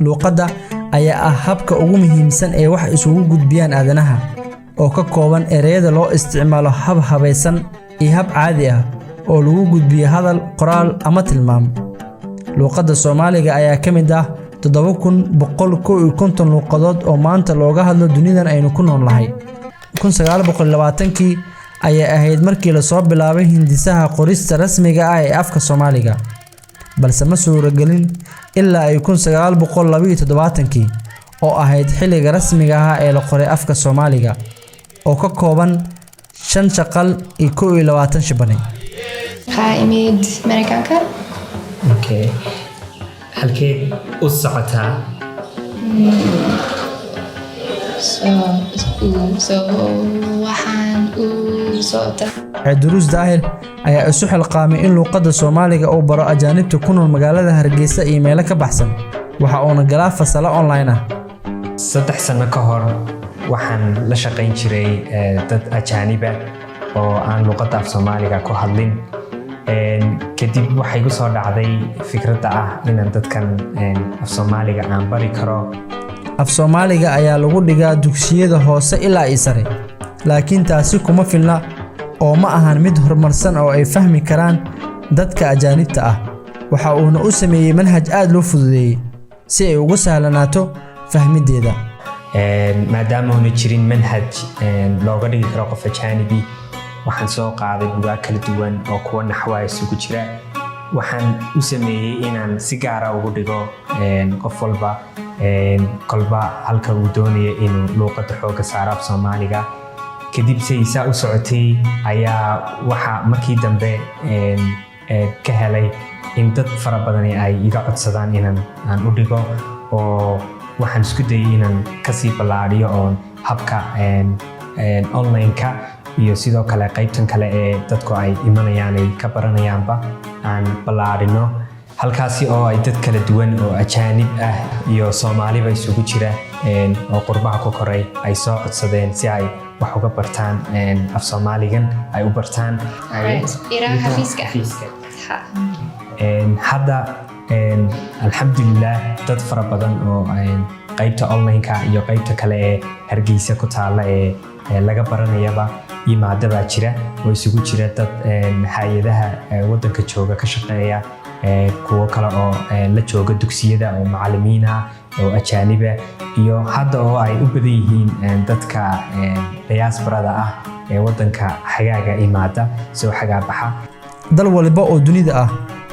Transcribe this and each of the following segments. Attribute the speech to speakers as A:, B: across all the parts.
A: luqadda ayaa ah habka ugu muhiimsan ee wax isugu gudbiyaan aadanaha oo ka kooban ereyada loo isticmaalo hab habaysan iyo hab caadi ah oo lagu gudbiyo hadal, qoraal ama tilmaam. luqadda Soomaaliga ayaa ka mid ah 7151 luqadood oo maanta looga hadlo dunidan aynu ku noolnahay. 1920kii ayay ahayd markii la soo bilaabay hindisaha qorista rasmiga ah ee afka Soomaaliga, balse ma suuragelin ilaa ay 1972kii oo ahayd xilliga rasmiga ah ee la qoray afka Soomaaliga oo ka kooban 5 shaqal iyo 21 shibane.
B: Waxaa imid Mareykanka.
C: Okay. halkeed u socotaa?
B: waxaan u socotaa.
A: Duruus Daahir ayaa isu xilqaamay in luqadda Soomaaliga uu baro ajaanibta ku nool magaalada Hargeysa iyo meelo ka baxsan. Waxa uu galaa fasalo online ah.
C: 3 sano ka hor waxaan la shaqayn jiray dad ajaanib ah oo aan luqadda af Soomaaliga ku hadlin. kadib waxay ku soo dhacday fikradda ah inaan dadkan af Soomaaliga aan bari karo.
A: Af Soomaaliga ayaa lagu dhigaa dugsiyada hoose ilaa sare, laakiin taasi kuma filna oo ma ahan mid horumarsan oo ay fahmi karaan dadka ajaanibta ah. Waxa uu u sameeyay manhaj aad loo fududeeyay si ay ugu sahlanaato fahmideeda.
C: maadaama uu jirin manhaj looga dhigi karo qof ajaanibi, waxaan soo qaaday buugaag kala duwan oo kuwa naxwaha isugu jira. waxaan u sameeyay inaan si gaar ah ugu dhigo qof walba kolba halka uu doonayo inuu luqadda xooga saaro af Soomaaliga. kadib saysaa u socotay ayaa waxa markii dambe ka helay in dad fara badan ay iga codsadaan inaan u dhigo, oo waxaan isku dayay inaan kasii ballaariyo oo habka online-ka iyo sidoo kale qaybtan kale ee dadku ay imanayaan ay ka baranayaanba aan ballaarino. halkaasi oo ay dad kala duwan oo ajaanib ah iyo Soomaaliba isugu jira oo qurbaha ku koray ay soo codsadeen si ay wax uga bartaan af Soomaaligan ay u bartaan. hadda alxamdulillah dad fara badan oo qaybta online-ka iyo qaybta kale ee Hargeysa ku taala ee laga baranayaba yimaadaba jira oo isugu jira dad hay'adaha waddanka jooga ka shaqeeya, kuwa kale oo la jooga dugsiyada oo macallimiin ah oo ajaanib ah, iyo hadda oo ay u badan yihiin dadka diasporada ah ee waddanka xagaaga imaada soo xagaa baxa.
A: dal waliba oo dunida ah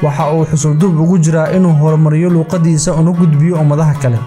A: waxa uu xusul dub ugu jiraa inuu horumariyo luqadiisa oo u gudbiyo ummadaha kale.